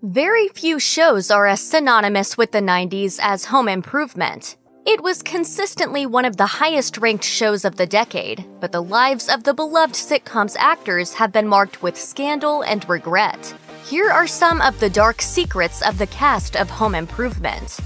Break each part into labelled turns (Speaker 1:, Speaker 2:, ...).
Speaker 1: Very few shows are as synonymous with the 90s as Home Improvement. It was consistently one of the highest-ranked shows of the decade, but the lives of the beloved sitcom's actors have been marked with scandal and regret. Here are some of the dark secrets of the cast of Home Improvement.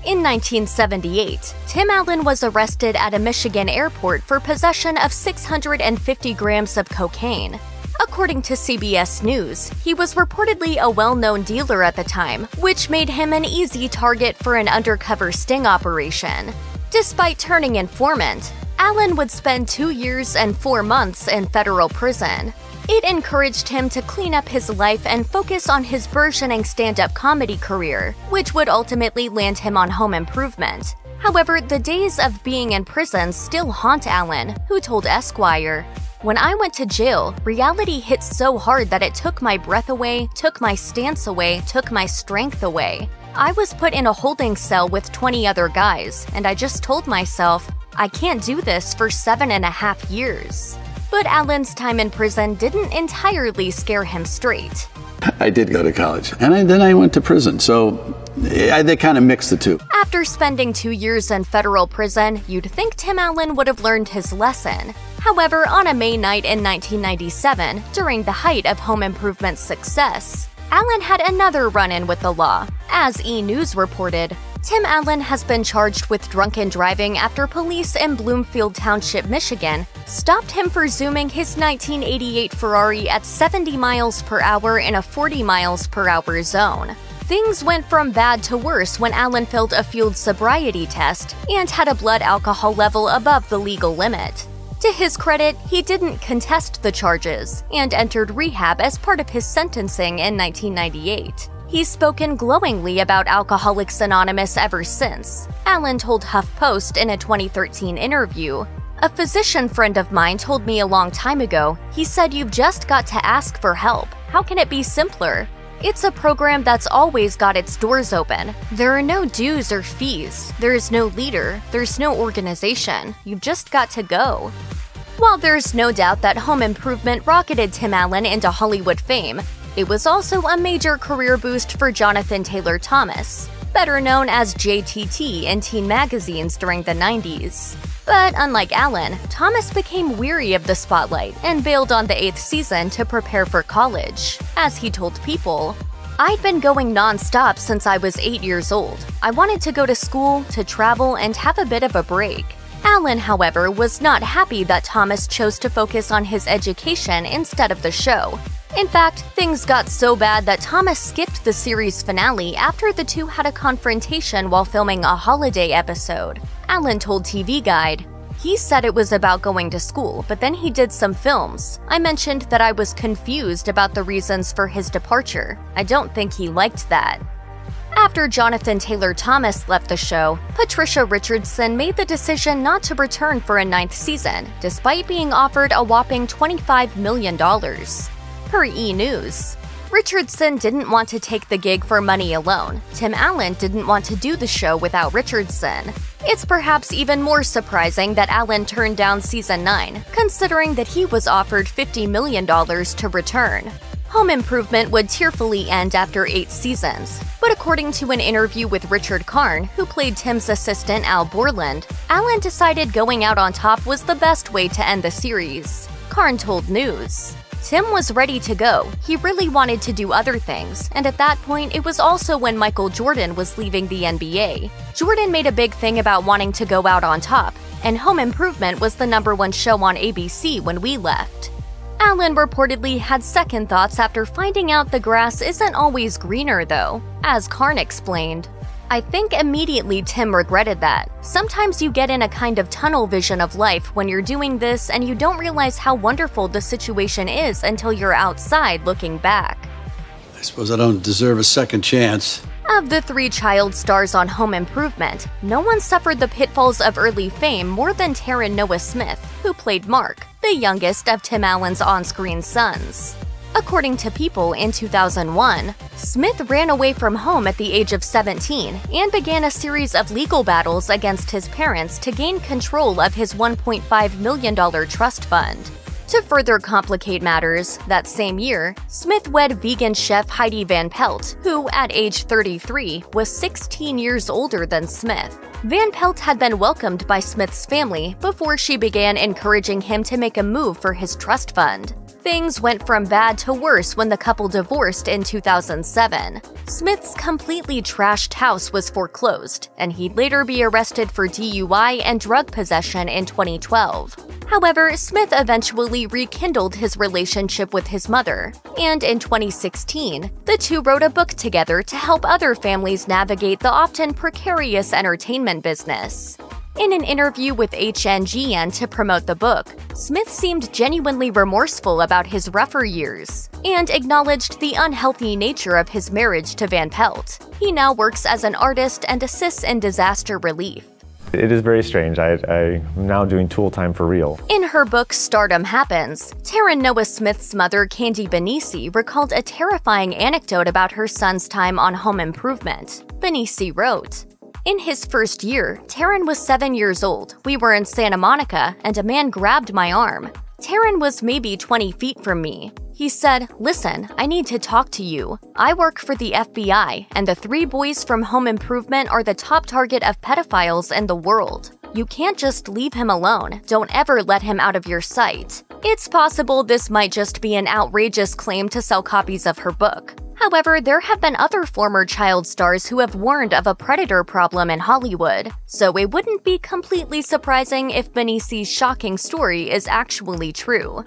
Speaker 1: In 1978, Tim Allen was arrested at a Michigan airport for possession of 650 grams of cocaine. According to CBS News, he was reportedly a well-known dealer at the time, which made him an easy target for an undercover sting operation. Despite turning informant, Allen would spend 2 years and 4 months in federal prison. It encouraged him to clean up his life and focus on his burgeoning stand-up comedy career, which would ultimately land him on Home Improvement. However, the days of being in prison still haunt Allen, who told Esquire, "When I went to jail, reality hit so hard that it took my breath away, took my stance away, took my strength away. I was put in a holding cell with 20 other guys, and I just told myself, I can't do this for 7.5 years. But Allen's time in prison didn't entirely scare him straight.
Speaker 2: I did go to college, and then I went to prison, so they kind of mixed the two.
Speaker 1: After spending 2 years in federal prison, you'd think Tim Allen would have learned his lesson. However, on a May night in 1997, during the height of Home Improvement's success, Allen had another run-in with the law. As E! News reported, Tim Allen has been charged with drunken driving after police in Bloomfield Township, Michigan, stopped him for zooming his 1988 Ferrari at 70 miles per hour in a 40 miles per hour zone. Things went from bad to worse when Allen failed a field sobriety test and had a blood alcohol level above the legal limit. To his credit, he didn't contest the charges and entered rehab as part of his sentencing in 1998. He's spoken glowingly about Alcoholics Anonymous ever since. Allen told HuffPost in a 2013 interview, "A physician friend of mine told me a long time ago, he said you've just got to ask for help. How can it be simpler? It's a program that's always got its doors open. There are no dues or fees. There's no leader. There's no organization. You've just got to go." While there's no doubt that Home Improvement rocketed Tim Allen into Hollywood fame, it was also a major career boost for Jonathan Taylor Thomas, better known as JTT in teen magazines during the 90s. But unlike Allen, Thomas became weary of the spotlight and bailed on the 8th season to prepare for college. As he told People, "I'd been going non-stop since I was 8 years old. I wanted to go to school, to travel, and have a bit of a break." Allen, however, was not happy that Thomas chose to focus on his education instead of the show. In fact, things got so bad that Thomas skipped the series finale after the two had a confrontation while filming a holiday episode. Allen told TV Guide, "He said it was about going to school, but then he did some films. I mentioned that I was confused about the reasons for his departure. I don't think he liked that." After Jonathan Taylor Thomas left the show, Patricia Richardson made the decision not to return for a 9th season, despite being offered a whopping $25 million. Per E! News, Richardson didn't want to take the gig for money alone. Tim Allen didn't want to do the show without Richardson. It's perhaps even more surprising that Allen turned down season 9, considering that he was offered $50 million to return. Home Improvement would tearfully end after 8 seasons, but according to an interview with Richard Karn, who played Tim's assistant Al Borland, Allen decided going out on top was the best way to end the series. Karn told News, "Tim was ready to go. He really wanted to do other things, and at that point it was also when Michael Jordan was leaving the NBA. Jordan made a big thing about wanting to go out on top, and Home Improvement was the #1 show on ABC when we left." Allen reportedly had second thoughts after finding out the grass isn't always greener though. As Karn explained, "I think immediately Tim regretted that. Sometimes you get in a kind of tunnel vision of life when you're doing this and you don't realize how wonderful the situation is until you're outside looking back."
Speaker 2: I suppose I don't deserve a second chance.
Speaker 1: Of the 3 child stars on Home Improvement, no one suffered the pitfalls of early fame more than Taran Noah Smith, who played Mark, the youngest of Tim Allen's on-screen sons. According to People in 2001, Smith ran away from home at the age of 17 and began a series of legal battles against his parents to gain control of his $1.5 million trust fund. To further complicate matters, that same year, Smith wed vegan chef Heidi Van Pelt, who, at age 33, was 16 years older than Smith. Van Pelt had been welcomed by Smith's family before she began encouraging him to make a move for his trust fund. Things went from bad to worse when the couple divorced in 2007. Smith's completely trashed house was foreclosed, and he'd later be arrested for DUI and drug possession in 2012. However, Smith eventually rekindled his relationship with his mother, and in 2016, the two wrote a book together to help other families navigate the often precarious entertainment business. In an interview with HNGN to promote the book, Smith seemed genuinely remorseful about his rougher years and acknowledged the unhealthy nature of his marriage to Van Pelt. He now works as an artist and assists in disaster relief.
Speaker 3: It is very strange. I'm now doing tool time for real.
Speaker 1: In her book Stardom Happens, Taran Noah Smith's mother, Candy Benisi, recalled a terrifying anecdote about her son's time on Home Improvement. Benisi wrote, "In his first year, Taran was 7 years old. We were in Santa Monica, and a man grabbed my arm. Taran was maybe 20 feet from me. He said, 'Listen, I need to talk to you. I work for the FBI, and the 3 boys from Home Improvement are the top target of pedophiles in the world. You can't just leave him alone. Don't ever let him out of your sight.'" It's possible this might just be an outrageous claim to sell copies of her book. However, there have been other former child stars who have warned of a predator problem in Hollywood, so it wouldn't be completely surprising if Benisi's shocking story is actually true.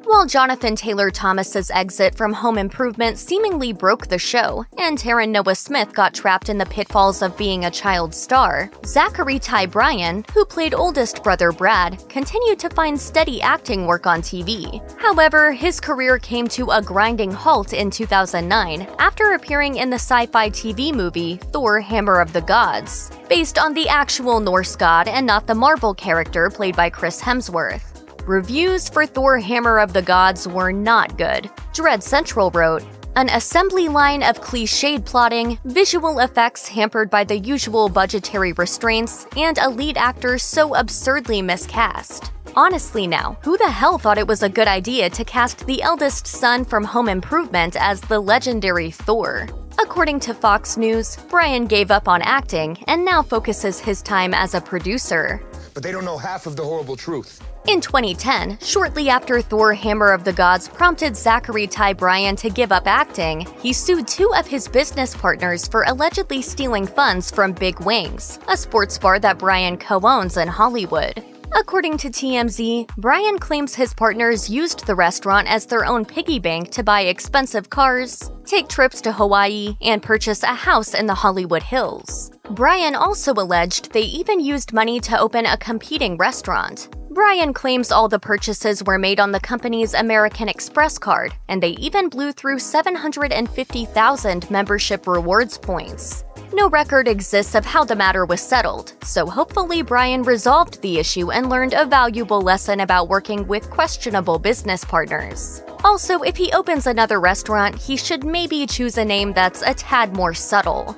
Speaker 1: While Jonathan Taylor Thomas's exit from Home Improvement seemingly broke the show, and Taran Noah Smith got trapped in the pitfalls of being a child star, Zachery Ty Bryan, who played oldest brother Brad, continued to find steady acting work on TV. However, his career came to a grinding halt in 2009 after appearing in the sci-fi TV movie Thor: Hammer of the Gods, based on the actual Norse god and not the Marvel character played by Chris Hemsworth. Reviews for Thor: Hammer of the Gods were not good. Dread Central wrote, "An assembly line of cliched plotting, visual effects hampered by the usual budgetary restraints, and a lead actor so absurdly miscast. Honestly now, who the hell thought it was a good idea to cast the eldest son from Home Improvement as the legendary Thor?" According to Fox News, Bryan gave up on acting and now focuses his time as a producer.
Speaker 4: But they don't know half of the horrible truth.
Speaker 1: In 2010, shortly after Thor: Hammer of the Gods prompted Zachery Ty Bryan to give up acting, he sued 2 of his business partners for allegedly stealing funds from Big Wings, a sports bar that Bryan co-owns in Hollywood. According to TMZ, Bryan claims his partners used the restaurant as their own piggy bank to buy expensive cars, take trips to Hawaii, and purchase a house in the Hollywood Hills. Bryan also alleged they even used money to open a competing restaurant. Bryan claims all the purchases were made on the company's American Express card, and they even blew through 750,000 membership rewards points. No record exists of how the matter was settled, so hopefully Bryan resolved the issue and learned a valuable lesson about working with questionable business partners. Also, if he opens another restaurant, he should maybe choose a name that's a tad more subtle.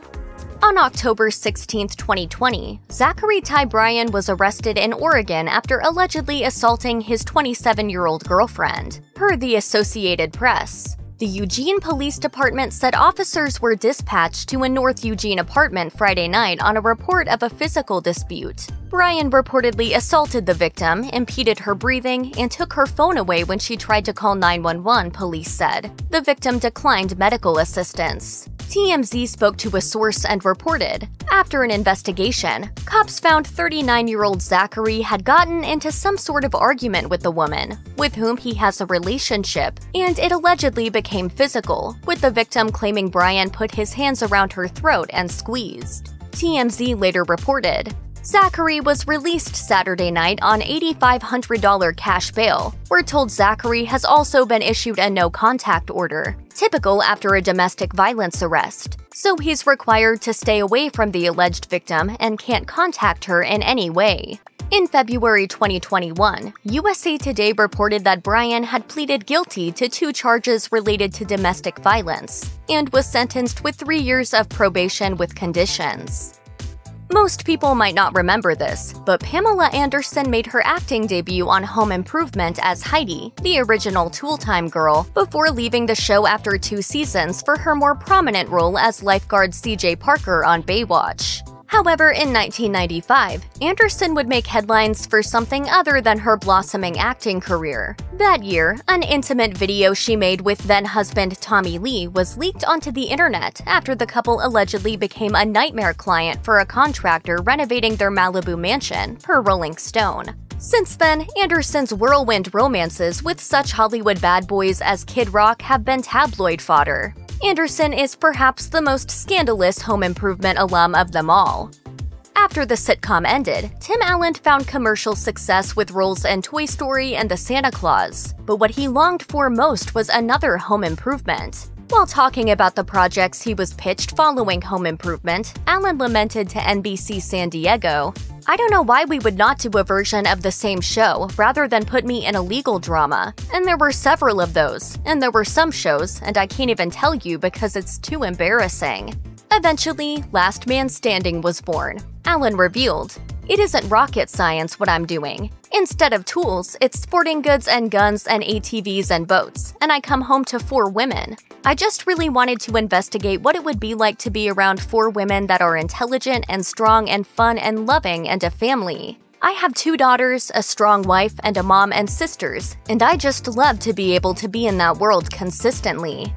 Speaker 1: On October 16, 2020, Zachery Ty Bryan was arrested in Oregon after allegedly assaulting his 27-year-old girlfriend, per the Associated Press. The Eugene Police Department said officers were dispatched to a North Eugene apartment Friday night on a report of a physical dispute. Bryan reportedly assaulted the victim, impeded her breathing, and took her phone away when she tried to call 911, police said. The victim declined medical assistance. TMZ spoke to a source and reported, after an investigation, cops found 39-year-old Zachery had gotten into some sort of argument with the woman, with whom he has a relationship, and it allegedly became physical, with the victim claiming Bryan put his hands around her throat and squeezed. TMZ later reported, Zachery was released Saturday night on $8,500 cash bail. We're told Zachery has also been issued a no-contact order, typical after a domestic violence arrest, so he's required to stay away from the alleged victim and can't contact her in any way. In February 2021, USA Today reported that Bryan had pleaded guilty to 2 charges related to domestic violence and was sentenced with 3 years of probation with conditions. Most people might not remember this, but Pamela Anderson made her acting debut on Home Improvement as Heidi, the original Tool Time girl, before leaving the show after 2 seasons for her more prominent role as lifeguard CJ Parker on Baywatch. However, in 1995, Anderson would make headlines for something other than her blossoming acting career. That year, an intimate video she made with then-husband Tommy Lee was leaked onto the internet after the couple allegedly became a nightmare client for a contractor renovating their Malibu mansion, per Rolling Stone. Since then, Anderson's whirlwind romances with such Hollywood bad boys as Kid Rock have been tabloid fodder. Anderson is perhaps the most scandalous Home Improvement alum of them all. After the sitcom ended, Tim Allen found commercial success with roles in Toy Story and The Santa Claus, but what he longed for most was another Home Improvement. While talking about the projects he was pitched following Home Improvement, Allen lamented to NBC San Diego, "I don't know why we would not do a version of the same show rather than put me in a legal drama. And there were several of those, and there were some shows, and I can't even tell you because it's too embarrassing." Eventually, Last Man Standing was born. Allen revealed, "It isn't rocket science what I'm doing. Instead of tools, it's sporting goods and guns and ATVs and boats, and I come home to 4 women. I just really wanted to investigate what it would be like to be around 4 women that are intelligent and strong and fun and loving and a family. I have 2 daughters, a strong wife, and a mom and sisters, and I just love to be able to be in that world consistently."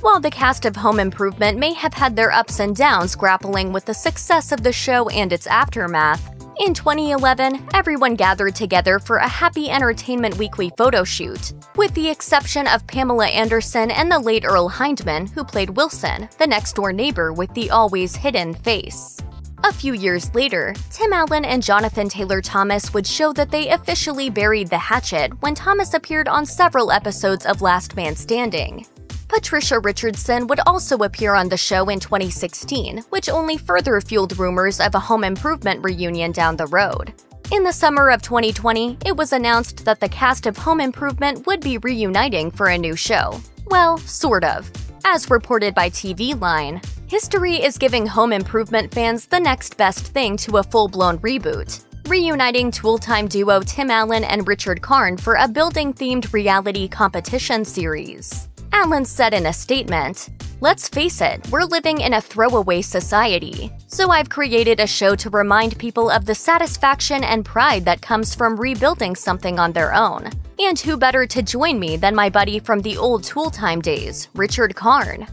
Speaker 1: While the cast of Home Improvement may have had their ups and downs grappling with the success of the show and its aftermath, in 2011, everyone gathered together for a Happy Entertainment Weekly photo shoot, with the exception of Pamela Anderson and the late Earl Hindman, who played Wilson, the next-door neighbor with the always hidden face. A few years later, Tim Allen and Jonathan Taylor Thomas would show that they officially buried the hatchet when Thomas appeared on several episodes of Last Man Standing. Patricia Richardson would also appear on the show in 2016, which only further fueled rumors of a Home Improvement reunion down the road. In the summer of 2020, it was announced that the cast of Home Improvement would be reuniting for a new show. Well, sort of. As reported by TV Line, history is giving Home Improvement fans the next best thing to a full-blown reboot, reuniting Tool Time duo Tim Allen and Richard Karn for a building-themed reality competition series. Allen said in a statement, "Let's face it, we're living in a throwaway society. So I've created a show to remind people of the satisfaction and pride that comes from rebuilding something on their own. And who better to join me than my buddy from the old Tool Time days, Richard Karn."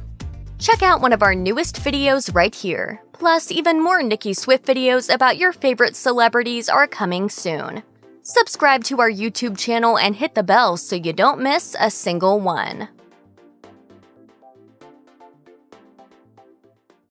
Speaker 1: Check out one of our newest videos right here. Plus, even more Nicki Swift videos about your favorite celebrities are coming soon. Subscribe to our YouTube channel and hit the bell so you don't miss a single one.